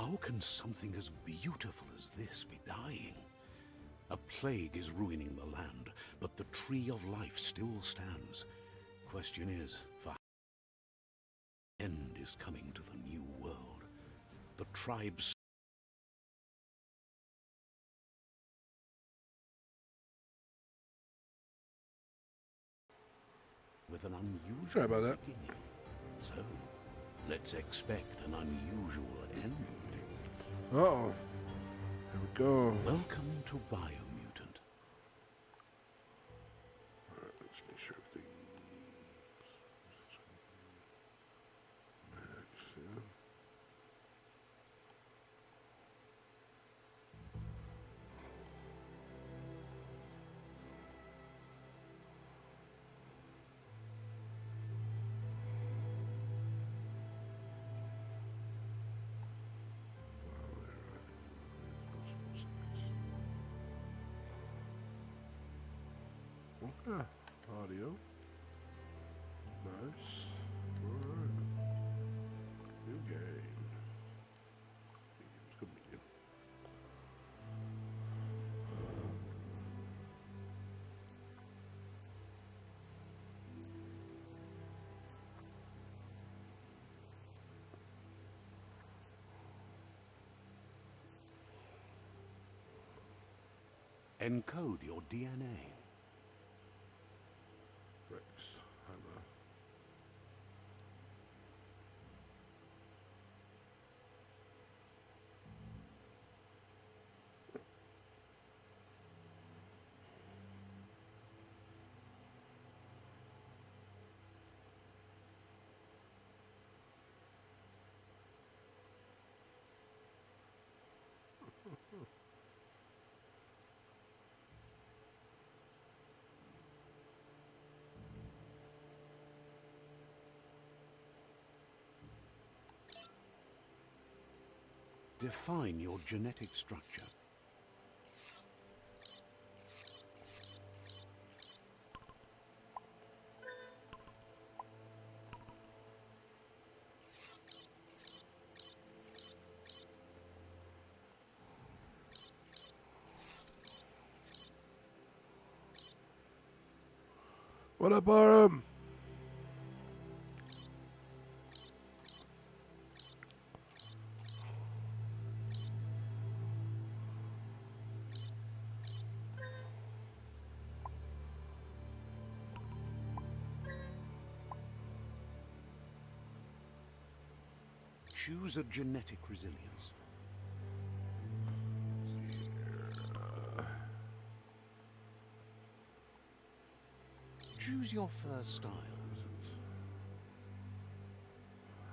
How can something as beautiful as this be dying? A plague is ruining the land, but the tree of life still stands. Question is, for how end is coming to the new world? The tribes with an unusual Sorry about that. beginning. So, let's expect an unusual end. Uh-oh. Here we go. Welcome to BioMutant. Alright, let's make sure everything... Max, yeah. Okay, audio. Nice. Alright. New game. Medium's good medium. Encode your DNA. Rex, hello. Define your genetic structure. What up, Aram? Choose a genetic resilience. Choose your first style.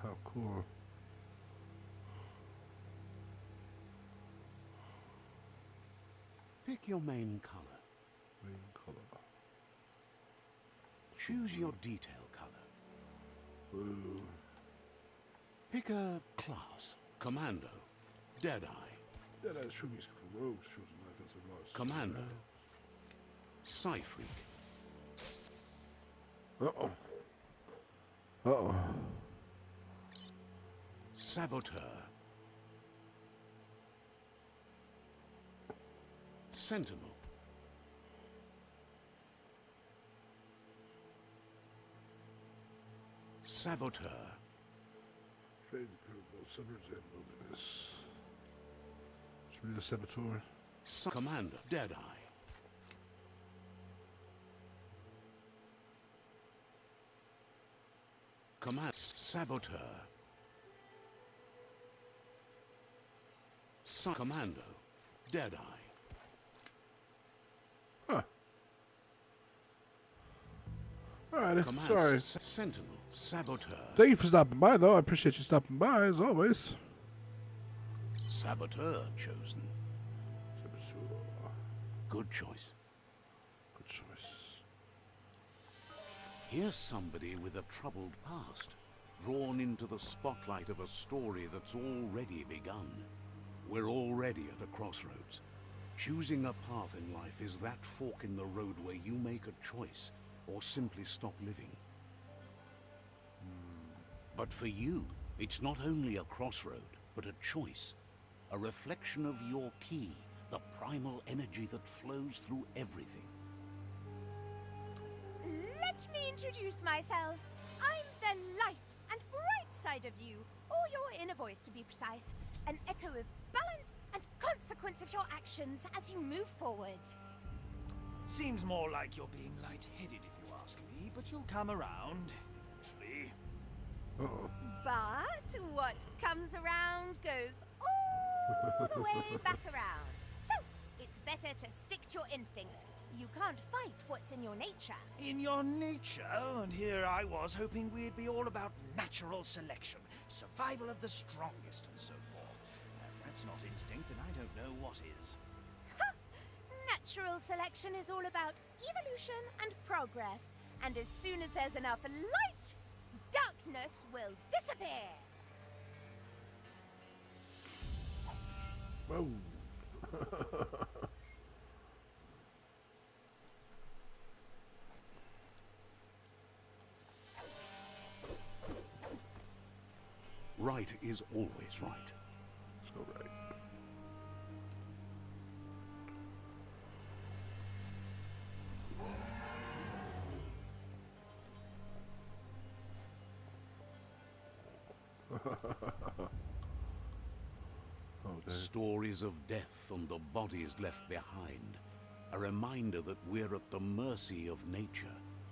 How cool. Pick your main color. Main color. Choose your detail color. Blue. Pick a class. Commando. Deadeye. Yeah, that's true. He's for rogues. Shows an offensive loss. Commando. Psy-Freak. Uh-oh. Uh-oh. Saboteur. Sentinel. Saboteur. Trade both suburbs and wilderness. Should we do a saboteur? Commander. Deadeye. Command. Saboteur. Commando. Deadeye. Huh. Alright, Command. sorry. Sentinel. Saboteur. Thank you for stopping by, though. I appreciate you stopping by, as always. Saboteur chosen. Saboteur. Good choice. Good choice. Here's somebody with a troubled past, drawn into the spotlight of a story that's already begun. We're already at a crossroads. Choosing a path in life is that fork in the road where you make a choice, or simply stop living. But for you, it's not only a crossroad, but a choice. a reflection of your ki, the primal energy that flows through everything. Let me introduce myself. I'm the light and bright side of you, or your inner voice to be precise, an echo of balance and consequence of your actions as you move forward. Seems more like you're being light-headed if you ask me, but you'll come around eventually. Uh-oh. But what comes around goes all the way back around. So, it's better to stick to your instincts. You can't fight what's in your nature. In your nature, and here I was hoping we'd be all about natural selection, survival of the strongest and so forth. If that's not instinct, then I don't know what is. Natural selection is all about evolution and progress. And as soon as there's enough light, darkness will disappear. Whoa. Right is always right. So right. Oh, dang. Stories of death and the bodies left behind. A reminder that we're at the mercy of nature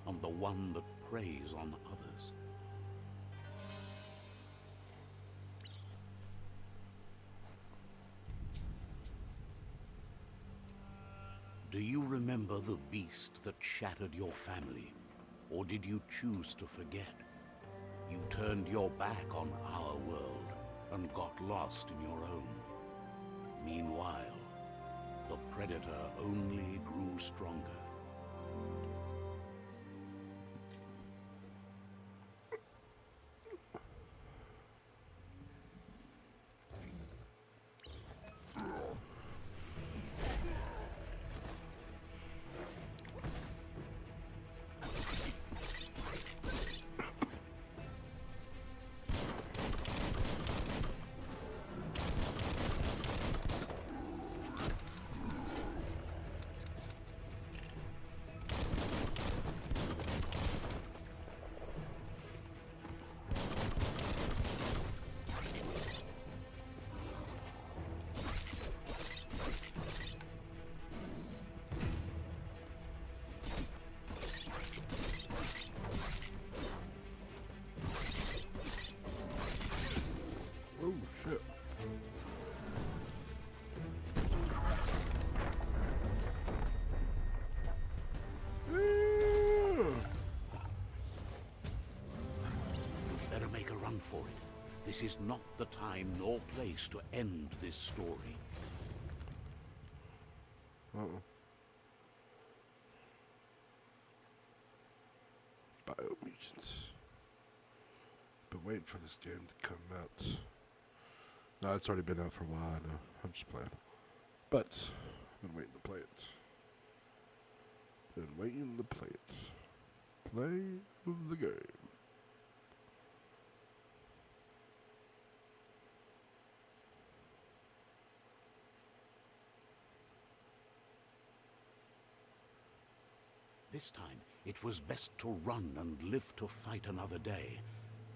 and the one that preys on others. Do you remember the beast that shattered your family? Or did you choose to forget? You turned your back on our world and got lost in your own. Meanwhile, the predator only grew stronger. Oh, shit. Better make a run for it. This is not the time nor place to end this story. Uh-oh. BioMutants. Been waiting for this game to come out. No, it's already been out for a while, I know. I'm just playing. But, I've been waiting to play it. Been waiting to play it. Play the game. This time, it was best to run and live to fight another day.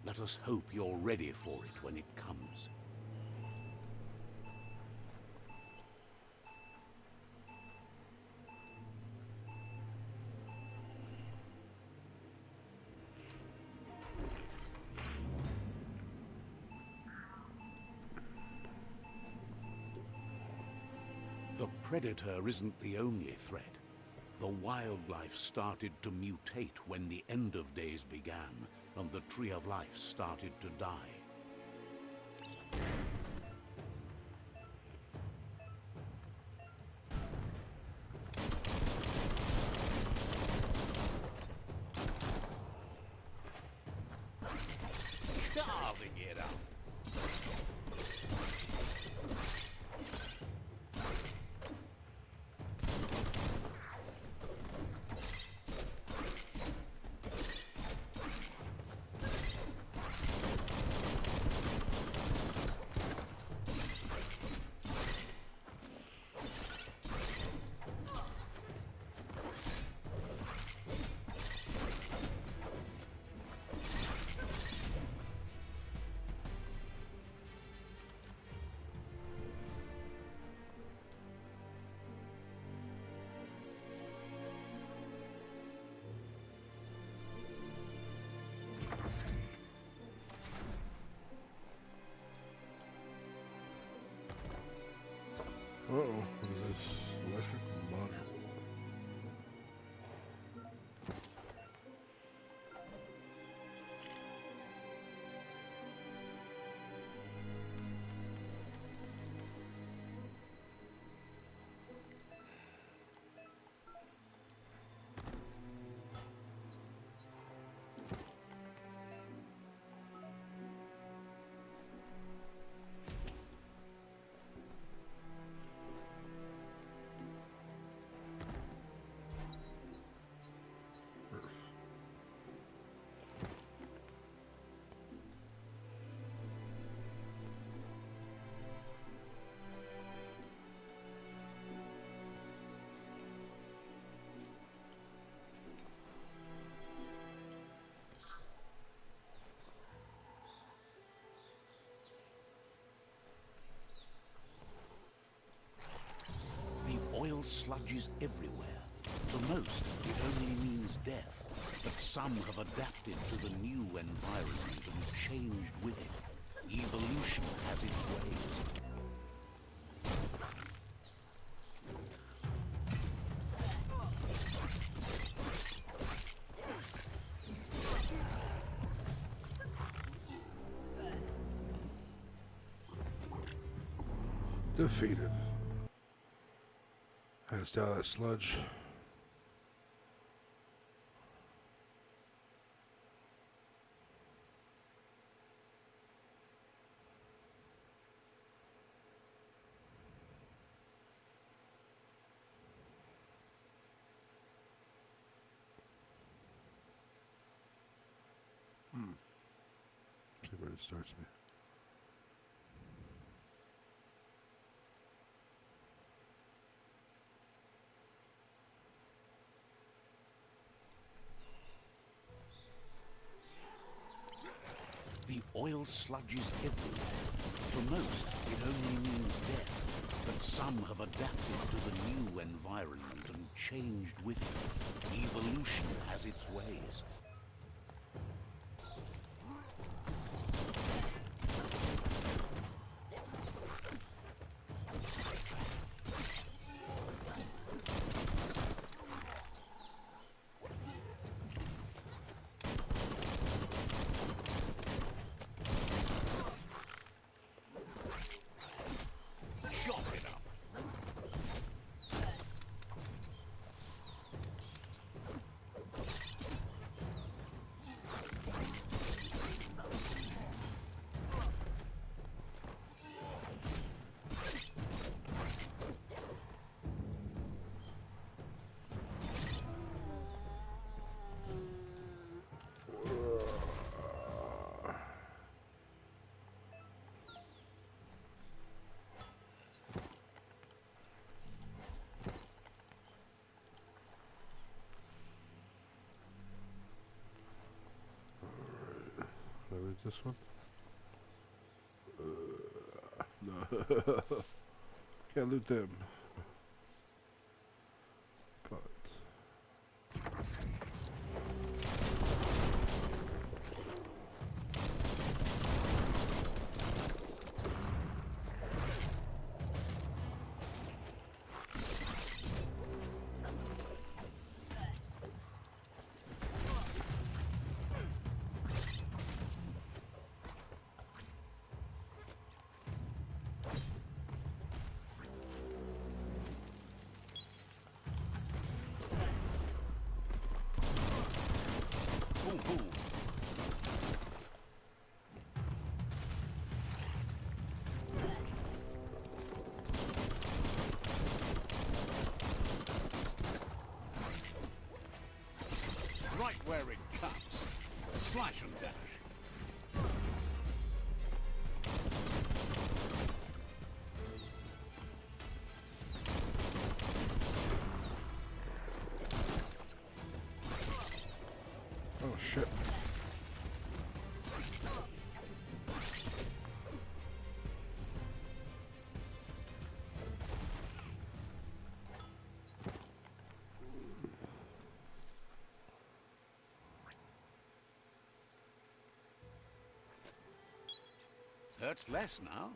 Let us hope you're ready for it when it comes. The predator isn't the only threat. The wildlife started to mutate when the end of days began, and the tree of life started to die. Carving it up. Uh-oh, what is this? Electric module. The oil sludges everywhere. To most, it only means death, but some have adapted to the new environment and changed with it. Evolution has its ways. Defeated. Has down that sludge. See where it starts me. The oil sludges everywhere. To most, it only means death, but some have adapted to the new environment and changed with it. Evolution has its ways. Chop it up. Did I lose this one? No. Can't loot them. But Boom, boom. Right where it cuts. Slash and dash. oh shit. Hurts less now.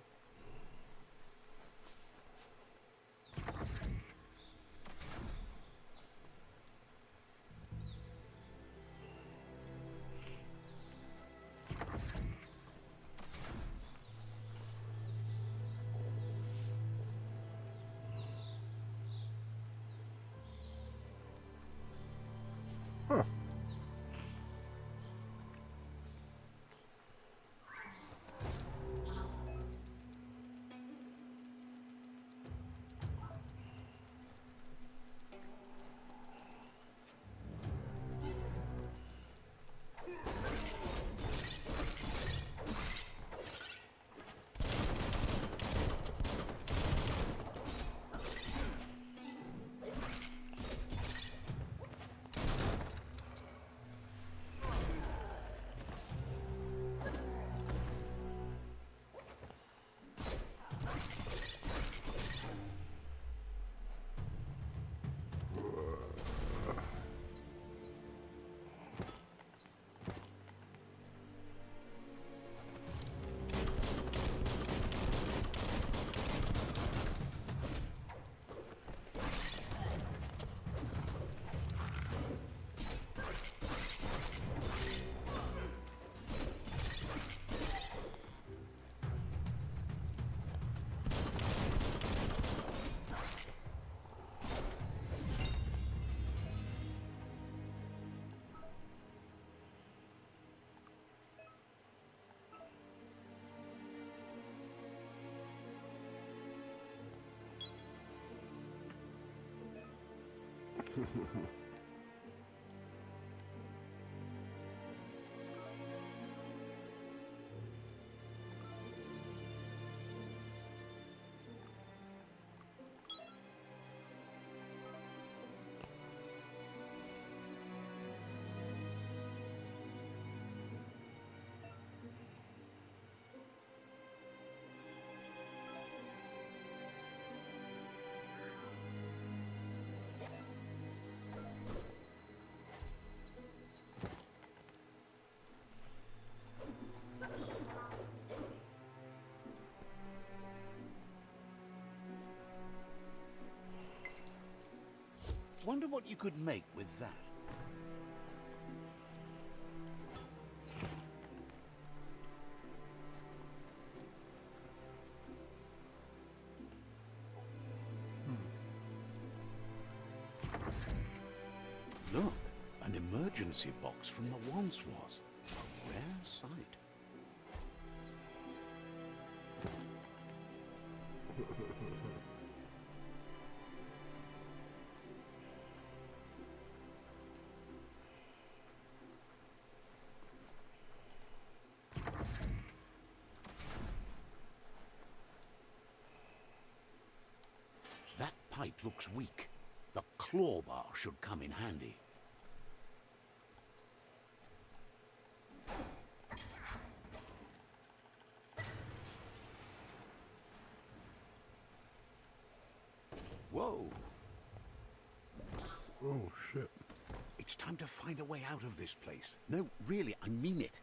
Wonder what you could make with that. Look, an emergency box from the once was. A rare sight. That pipe looks weak. The claw bar should come in handy. Whoa! Oh, shit. It's time to find a way out of this place. No, really, I mean it.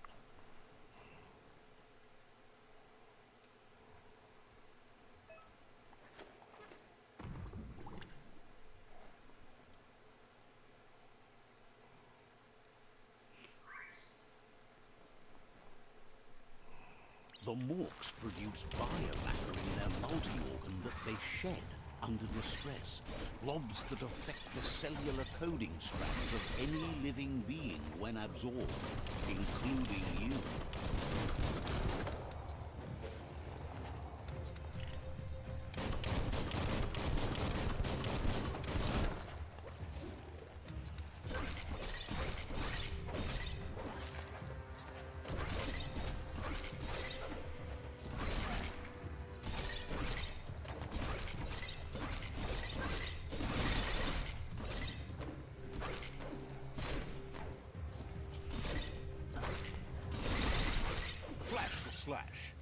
The morks produce biomatter in their multi-organ that they shed under distress. Blobs that affect the cellular coding strands of any living being when absorbed, including you. Slash.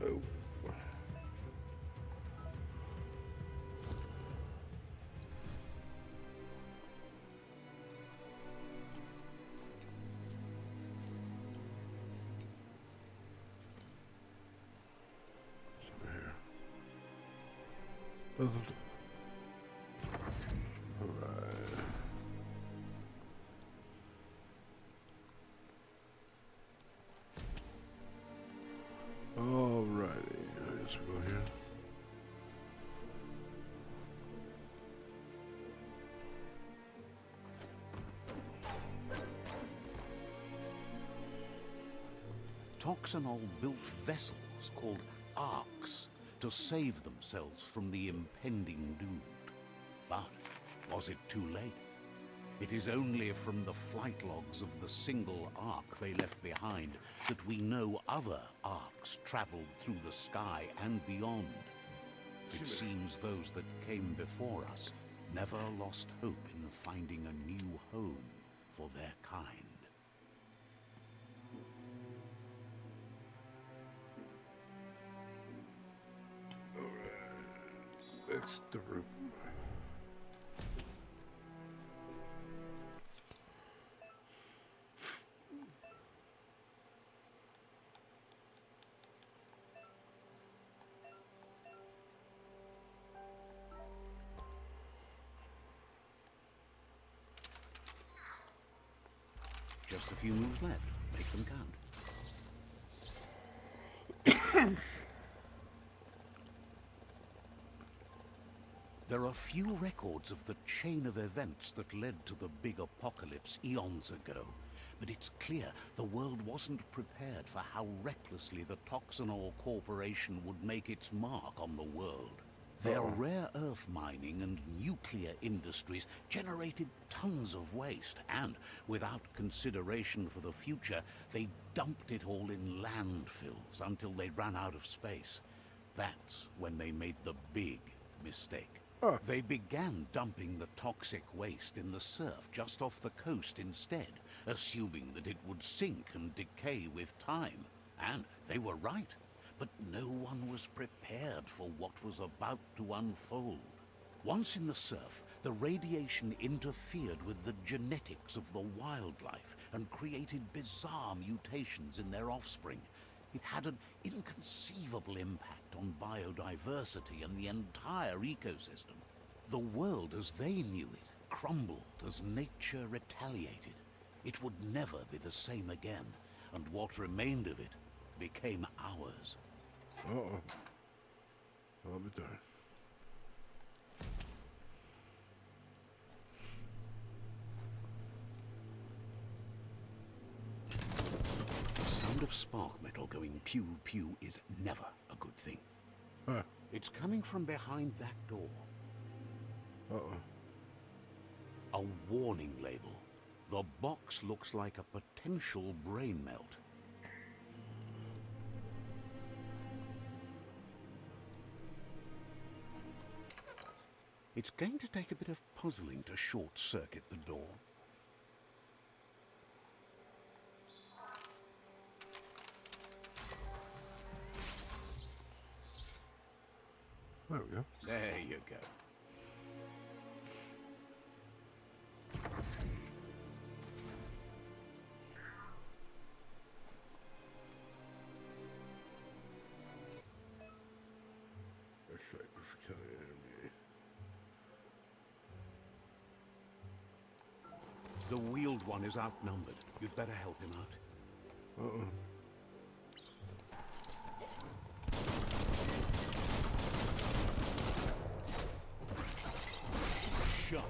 Oh. It's over here. Alright. Alrighty, let's go here. Toxanol built vessels called arcs to save themselves from the impending doom. But was it too late? It is only from the flight logs of the single arc they left behind that we know other arcs traveled through the sky and beyond. It seems those that came before us never lost hope in finding a new home for their kind. That's the room. Just a few moves left. Make them count. There are few records of the chain of events that led to the big apocalypse eons ago, but it's clear the world wasn't prepared for how recklessly the Toxanol Corporation would make its mark on the world. Their rare earth mining and nuclear industries generated tons of waste, and without consideration for the future, they dumped it all in landfills until they ran out of space. That's when they made the big mistake. They began dumping the toxic waste in the surf just off the coast instead, assuming that it would sink and decay with time. And they were right. But no one was prepared for what was about to unfold. Once in the surf, the radiation interfered with the genetics of the wildlife and created bizarre mutations in their offspring. It had an inconceivable impact on biodiversity and the entire ecosystem. The world as they knew it crumbled as nature retaliated. It would never be the same again, and what remained of it became ours. Uh-oh. I'll be darned. The sound of spark metal going pew-pew is never a good thing. Huh. It's coming from behind that door. Uh-oh. A warning label. The box looks like a potential brain melt. It's going to take a bit of puzzling to short-circuit the door. There we go. There you go. The wheeled one is outnumbered. You'd better help him out. Uh-oh. Shot.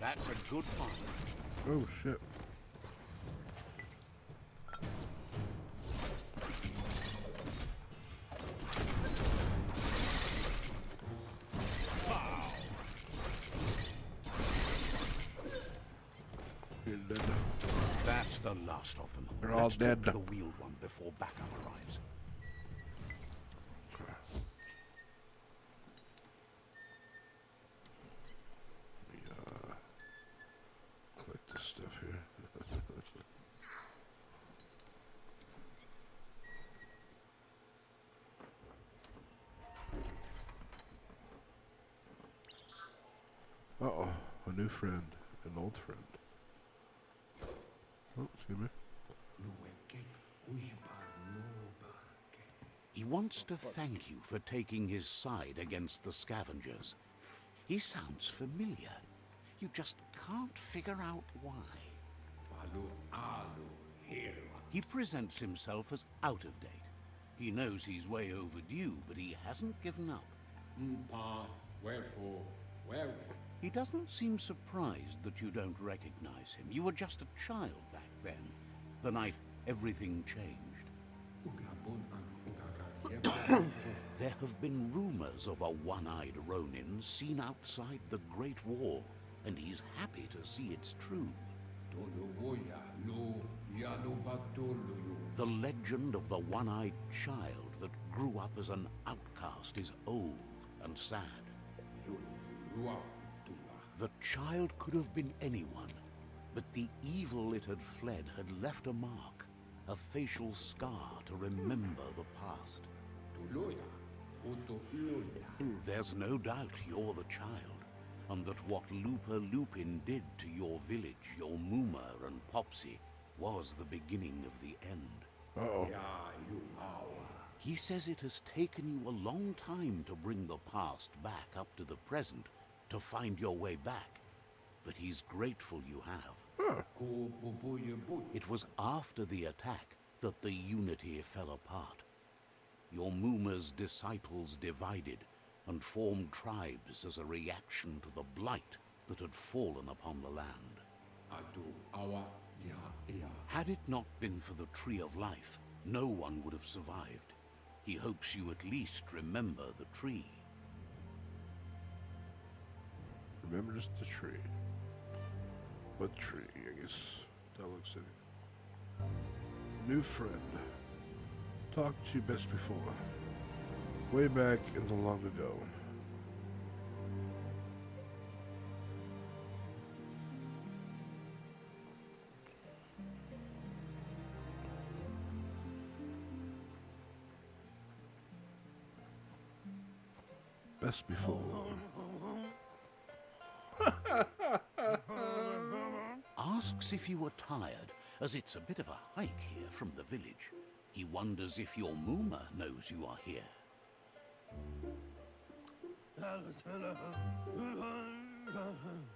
That's a good find. Oh, shit. That's the last of them. They're all Let's dead. talk to the wheeled one before backup arrives. Collect this stuff here. Uh-oh, a new friend, an old friend. Oh, excuse me. He wants to thank you for taking his side against the scavengers. He sounds familiar. You just can't figure out why. He presents himself as out of date. He knows he's way overdue, but he hasn't given up. Wherefore, where we? He doesn't seem surprised that you don't recognize him. You were just a child back then, the night everything changed. There have been rumors of a one-eyed Ronin seen outside the Great Wall, and he's happy to see it's true. The legend of the one-eyed child that grew up as an outcast is old and sad. The child could have been anyone, but the evil it had fled had left a mark, a facial scar to remember the past. There's no doubt you're the child, and that what Looper Lupin did to your village, your Mooma and Popsy, was the beginning of the end. Uh-oh. He says it has taken you a long time to bring the past back up to the present, to find your way back, but he's grateful you have. Huh. It was after the attack that the Unity fell apart. Your Mooma's disciples divided and formed tribes as a reaction to the blight that had fallen upon the land. Had it not been for the Tree of Life, no one would have survived. He hopes you at least remember the tree. Remember just the tree. What tree? I guess Dialogue City. New friend. Talked to you best before. Way back in the long ago. Best before. Asks if you were tired, as it's a bit of a hike here from the village. He wonders if your Mooma knows you are here.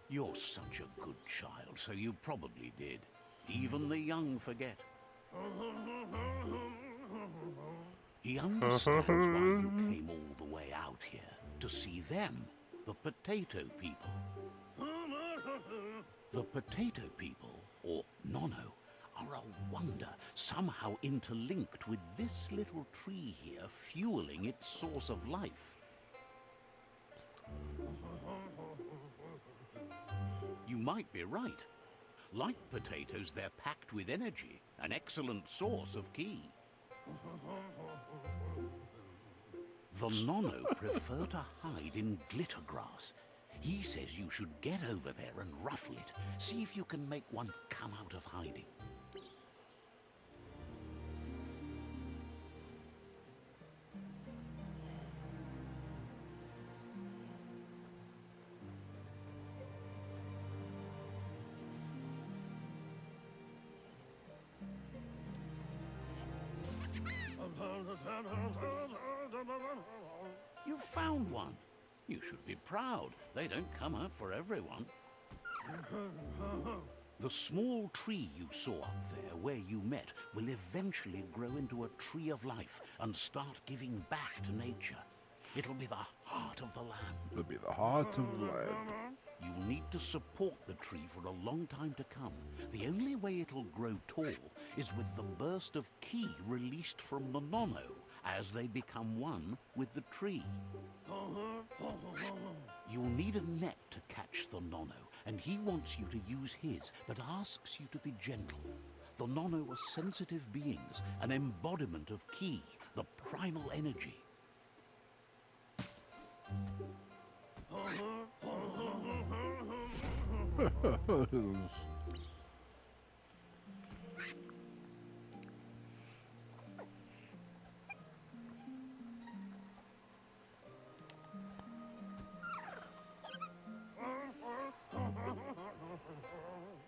You're such a good child, so you probably did. Even the young forget. He understands why you came all the way out here, to see them, the potato people. The potato people, or Nono, are a wonder, somehow interlinked with this little tree here, fueling its source of life. You might be right. Like potatoes, they're packed with energy, an excellent source of ki. The Nono prefer to hide in glitter grass. He says you should get over there and ruffle it. See if you can make one come out of hiding. You found one. You should be proud. They don't come out for everyone. The small tree you saw up there where you met will eventually grow into a tree of life and start giving back to nature. It'll be the heart of the land. It'll be the heart of the land. You'll need to support the tree for a long time to come. The only way it'll grow tall is with the burst of ki released from the Nono as they become one with the tree. You'll need a net to catch the Nono, and he wants you to use his, but asks you to be gentle. The Nono are sensitive beings, an embodiment of ki, the primal energy.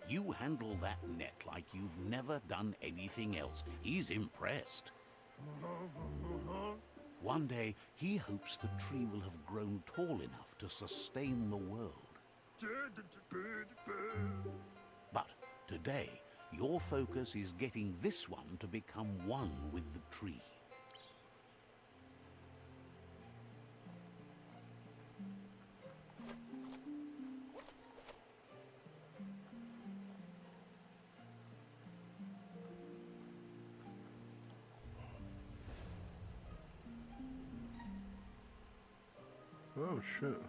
You handle that net like you've never done anything else. He's impressed. One day, he hopes the tree will have grown tall enough to sustain the world. But today, your focus is getting this one to become one with the tree. Oh, shit.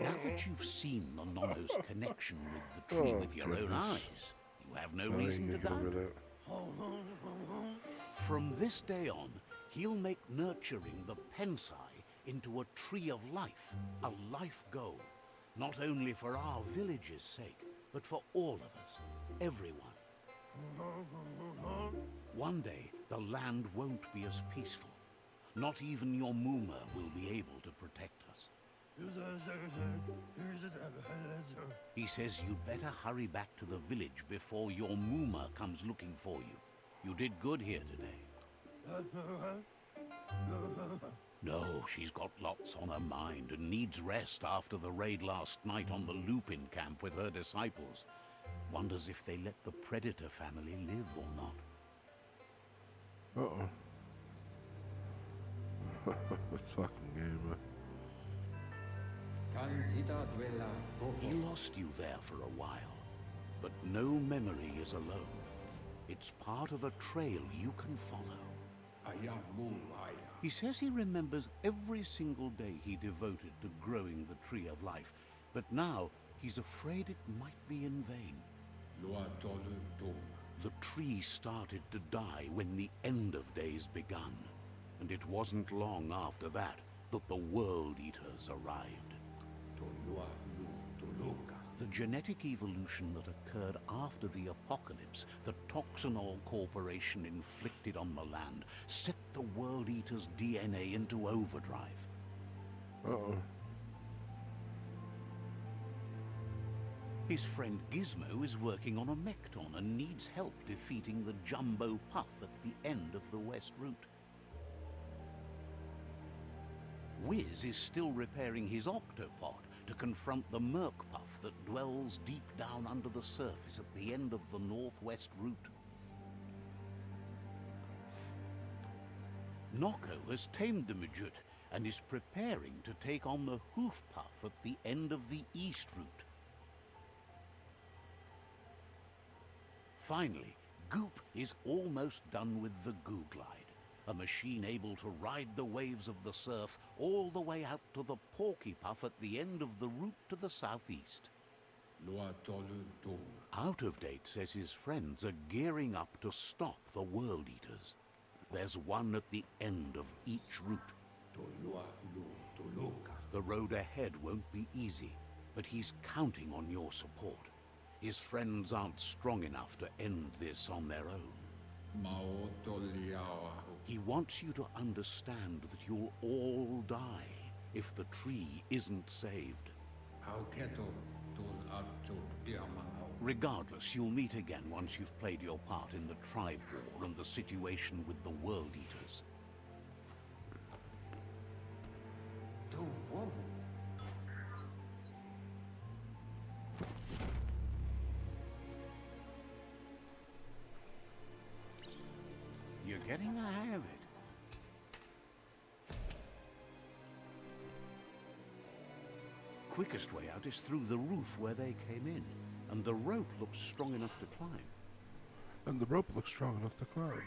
Now that you've seen the Nono's connection with the tree with your own eyes, you have no reason to doubt. From this day on, he'll make nurturing the Pensai into a tree of life, a life goal, not only for our village's sake, but for all of us, everyone. One day, the land won't be as peaceful. Not even your Muma will be able to protect us. He says you'd better hurry back to the village before your Muma comes looking for you. You did good here today. No, she's got lots on her mind and needs rest after the raid last night on the Lupin camp with her disciples. Wonders if they let the Predator family live or not. Uh-oh. Fucking game. He lost you there for a while, but no memory is alone. It's part of a trail you can follow. He says he remembers every single day he devoted to growing the Tree of Life, but now he's afraid it might be in vain. The tree started to die when the end of days begun, and it wasn't long after that that the World Eaters arrived. The genetic evolution that occurred after the apocalypse that Toxanol Corporation inflicted on the land set the World Eater's DNA into overdrive. Uh-oh. His friend Gizmo is working on a Mekton and needs help defeating the Jumbo Puff at the end of the West Route. Wiz is still repairing his Octopod to confront the Merc Puff that dwells deep down under the surface at the end of the Northwest Route. Nocco has tamed the Midget and is preparing to take on the Hoof Puff at the end of the East Route. Finally, Goop is almost done with the Goo Glide, a machine able to ride the waves of the surf all the way out to the Porky Puff at the end of the route to the southeast. Out of Date says his friends are gearing up to stop the World Eaters. There's one at the end of each route. The road ahead won't be easy, but he's counting on your support. His friends aren't strong enough to end this on their own. He wants you to understand that you'll all die if the tree isn't saved. Regardless, you'll meet again once you've played your part in the tribe war and the situation with the World Eaters. You're getting the hang of it. Quickest way out is through the roof where they came in, and the rope looks strong enough to climb. And the rope looks strong enough to climb.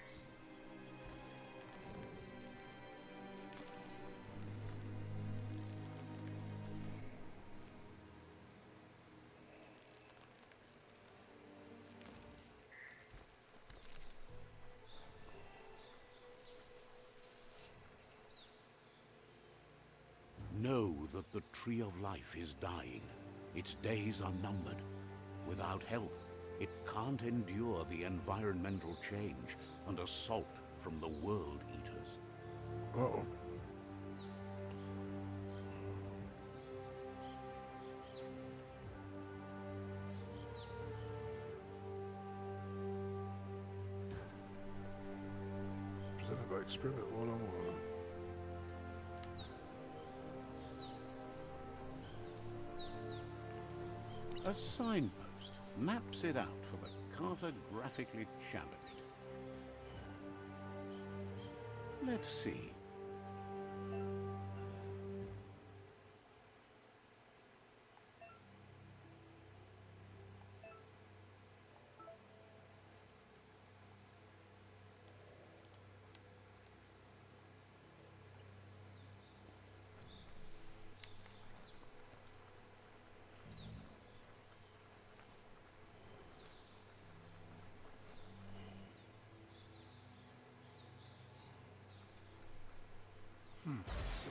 Know that the Tree of Life is dying. Its days are numbered. Without help, it can't endure the environmental change and assault from the World Eaters. Uh-oh. Presented by Experiment 101. A signpost maps it out for the cartographically challenged. Let's see.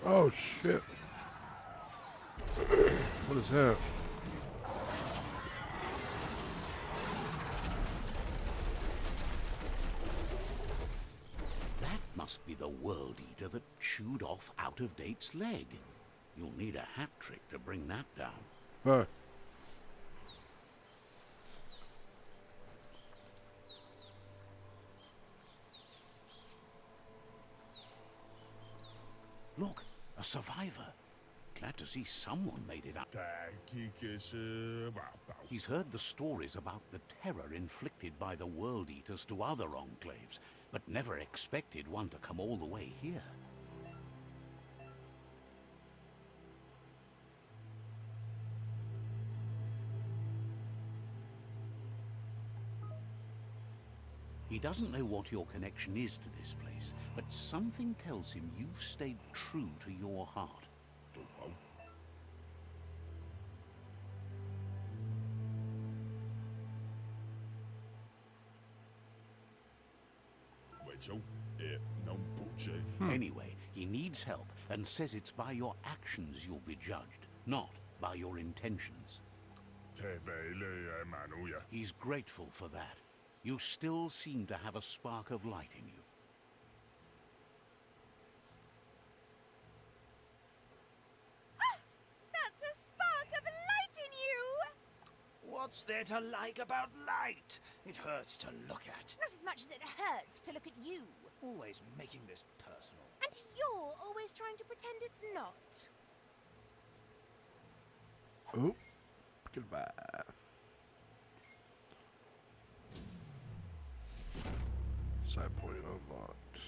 Oh shit. What is that? must be the World Eater that chewed off Out-of-Date's leg. You'll need a hat trick to bring that down. Huh. Look, a survivor. Glad to see someone made it up. He's heard the stories about the terror inflicted by the World Eaters to other enclaves, but never expected one to come all the way here. He doesn't know what your connection is to this place, but something tells him you've stayed true to your heart. Anyway, he needs help and says it's by your actions you'll be judged, not by your intentions. He's grateful for that. You still seem to have a spark of light in you. That's a spark of light in you! What's there to like about light? It hurts to look at. Not as much as it hurts to look at you. Always making this personal. And you're always trying to pretend it's not. Oh, goodbye. Side point unlocked.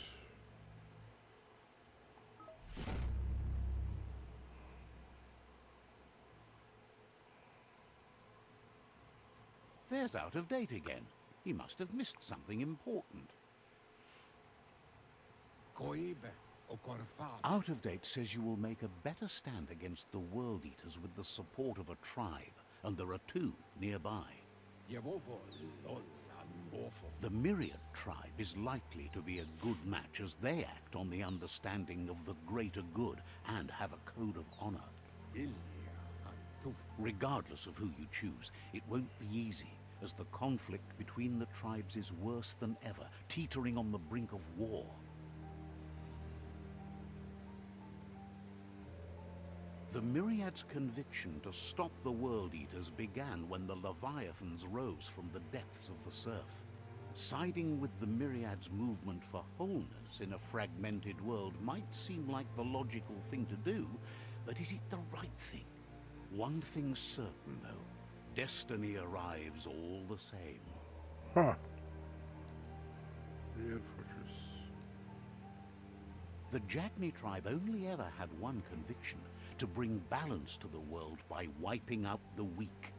There's Out-of-Date again. He must have missed something important. Out-of-Date says you will make a better stand against the World Eaters with the support of a tribe, and there are two nearby. The Myriad tribe is likely to be a good match as they act on the understanding of the greater good and have a code of honor. Regardless of who you choose, it won't be easy, as the conflict between the tribes is worse than ever, teetering on the brink of war. The Myriad's conviction to stop the World Eaters began when the Leviathans rose from the depths of the surf. Siding with the Myriad's movement for wholeness in a fragmented world might seem like the logical thing to do, but is it the right thing? One thing's certain, though. Destiny arrives all the same. Huh. Myriad Fortress. The Jagni tribe only ever had one conviction: to bring balance to the world by wiping out the weak.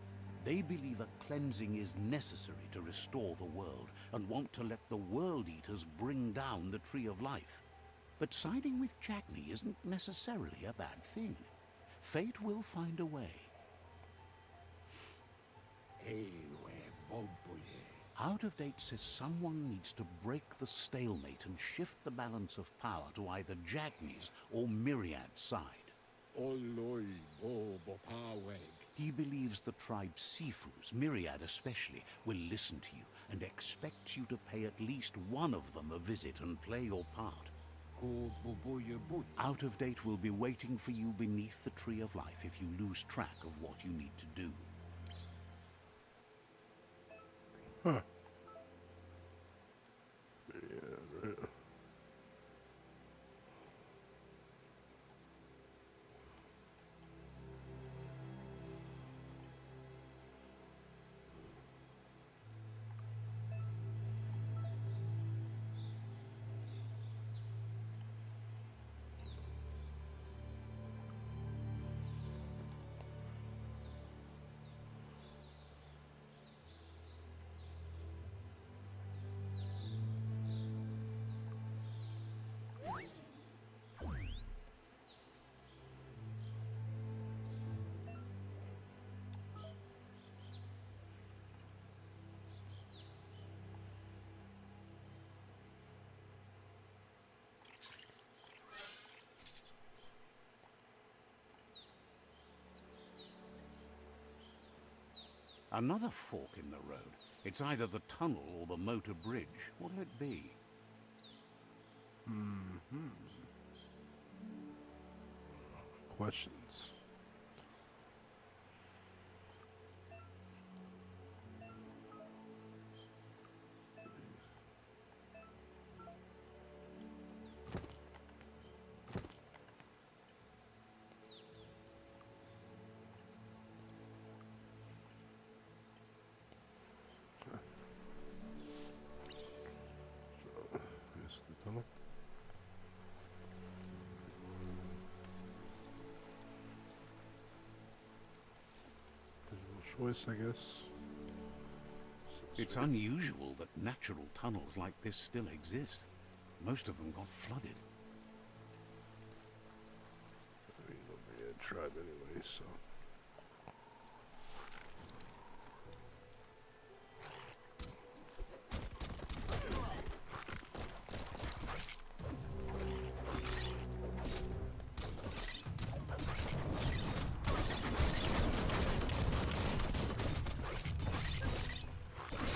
They believe a cleansing is necessary to restore the world, and want to let the World Eaters bring down the Tree of Life. But siding with Jagni isn't necessarily a bad thing. Fate will find a way. Out-of-Date says someone needs to break the stalemate and shift the balance of power to either Jagni's or Myriad's side. He believes the tribe Sifus, Myriad especially, will listen to you and expects you to pay at least one of them a visit and play your part. Out-of-Date will be waiting for you beneath the Tree of Life if you lose track of what you need to do. Huh. Yeah, right. Another fork in the road. It's either the tunnel or the motor bridge. What'll it be? Hmm. Questions. Here's the tunnel. Visual choice, I guess. It's unusual that natural tunnels like this still exist. Most of them got flooded. I mean, nobody had tribe anyway, so.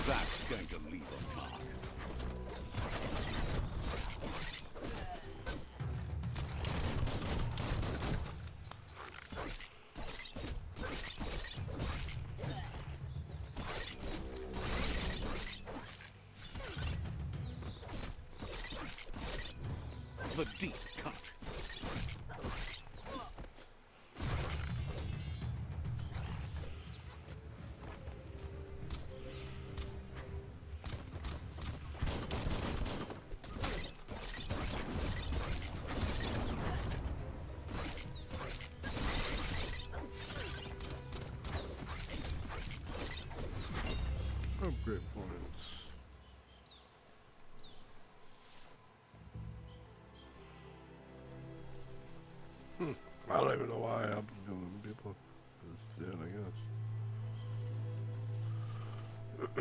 That's going to leave a mark. The deep cut. Upgrade points. I don't even know why I'm killing people. It's dead, I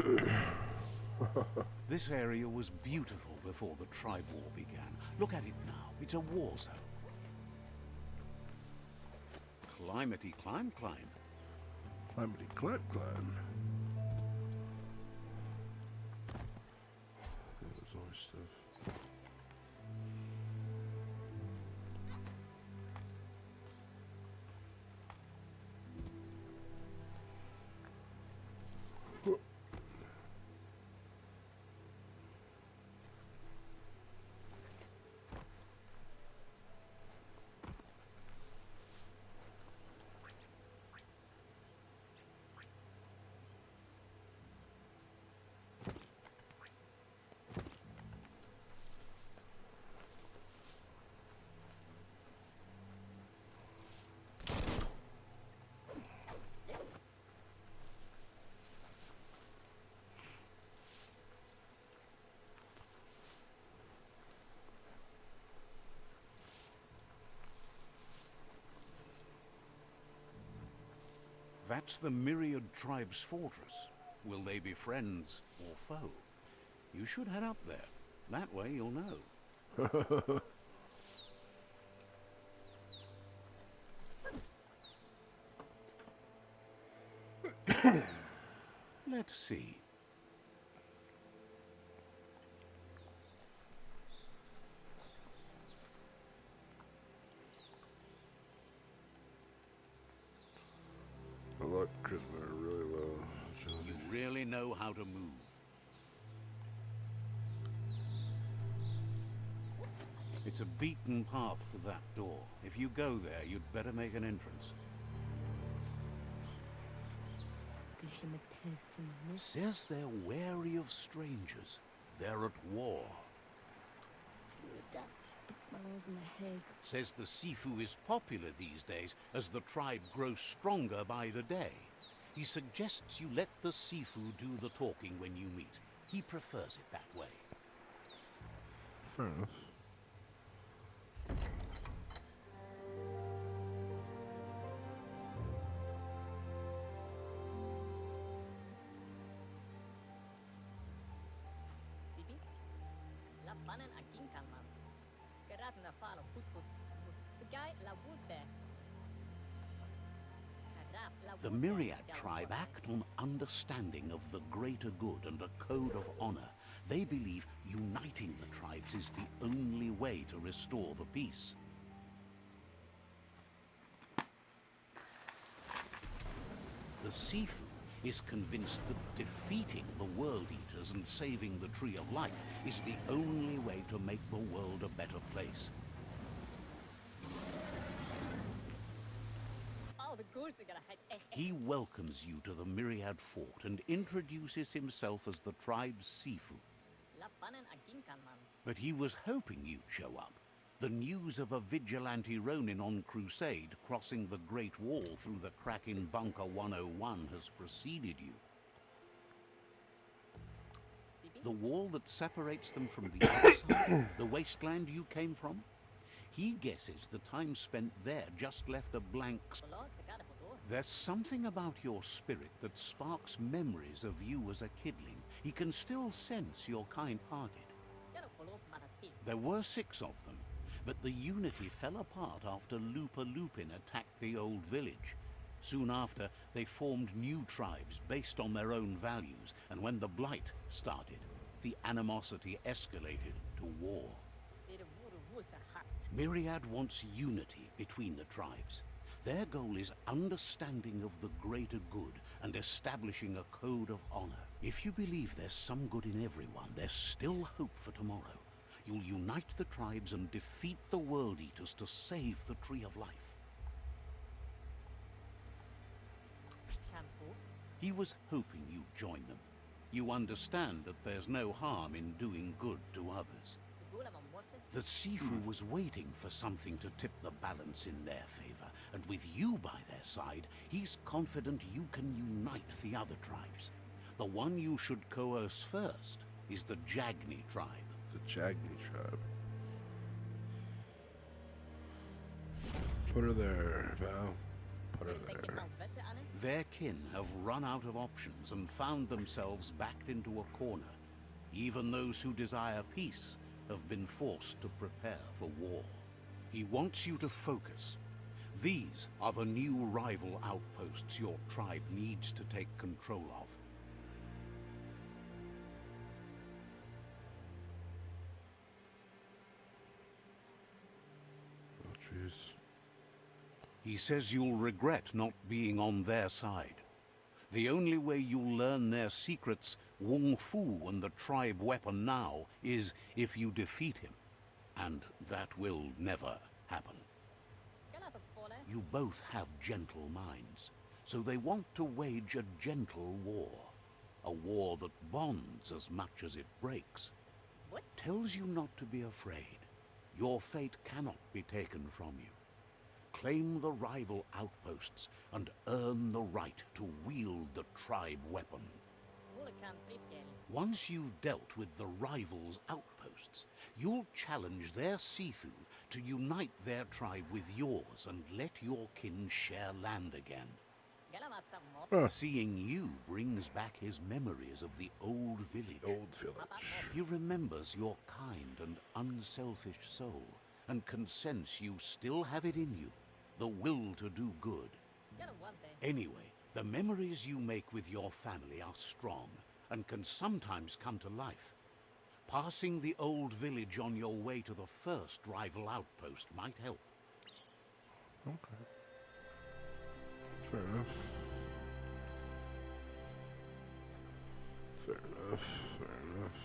guess. This area was beautiful before the tribe war began. Look at it now. It's a war zone. Climbety climb. Climbity climb. There's always stuff. That's the Myriad Tribe's fortress. Will they be friends or foe? You should head up there. That way you'll know. Let's see. I like Christmas really well. You really know how to move. It's a beaten path to that door. If you go there, you'd better make an entrance. Says they're wary of strangers. They're at war. Says the Sifu is popular these days as the tribe grows stronger by the day. He suggests you let the Sifu do the talking when you meet. He prefers it that way. Fair enough. Sibi, la panen akin kalmam. Kerat na falo putut mustugai la wute. Karab The Myriad tribe act on understanding of the greater good and a code of honor. They believe uniting the tribes is the only way to restore the peace. The Sifu is convinced that defeating the World Eaters and saving the Tree of Life is the only way to make the world a better place. All the ghouls are gonna hide. He welcomes you to the Myriad Fort and introduces himself as the tribe's Sifu. But he was hoping you'd show up. The news of a vigilante Ronin on crusade crossing the Great Wall through the crack in Bunker 101 has preceded you. The wall that separates them from the other side, the wasteland you came from? He guesses the time spent there just left a blank. There's something about your spirit that sparks memories of you as a kidling. He can still sense you're kind-hearted. There were 6 of them, but the unity fell apart after Lupa Lupin attacked the old village. Soon after, they formed new tribes based on their own values, and when the Blight started, the animosity escalated to war. Myriad wants unity between the tribes. Their goal is understanding of the greater good and establishing a code of honor. If you believe there's some good in everyone, there's still hope for tomorrow. You'll unite the tribes and defeat the World Eaters to save the Tree of Life. He was hoping you'd join them. You understand that there's no harm in doing good to others. The Sifu was waiting for something to tip the balance in their favor, and with you by their side, he's confident you can unite the other tribes. The one you should coerce first is the Jagni tribe. The Jagni tribe. Put her there, Val. Put her there. Their kin have run out of options and found themselves backed into a corner. Even those who desire peace have been forced to prepare for war. He wants you to focus. These are the new rival outposts your tribe needs to take control of. Oh, jeez. He says you'll regret not being on their side. The only way you'll learn their secrets, Wung Fu and the tribe weapon now, is if you defeat him. And that will never happen. You both have gentle minds, so they want to wage a gentle war. A war that bonds as much as it breaks. What? Tells you not to be afraid. Your fate cannot be taken from you. Claim the rival outposts and earn the right to wield the tribe weapon. Once you've dealt with the rivals' outposts, you'll challenge their Sifu to unite their tribe with yours and let your kin share land again. Seeing you brings back his memories of the old village. Old village. He remembers your kind and unselfish soul and can sense you still have it in you, the will to do good. Anyway, the memories you make with your family are strong and can sometimes come to life. Passing the old village on your way to the first rival outpost might help. Okay. Fair enough. Fair enough. Fair enough.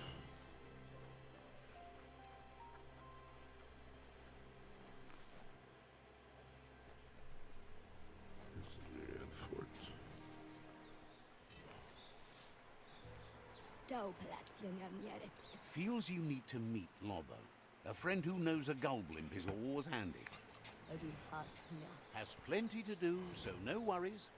This is the Myriad Fort. Feels you need to meet Lobo. A friend who knows a Gulblimp is always handy. Has plenty to do, so no worries.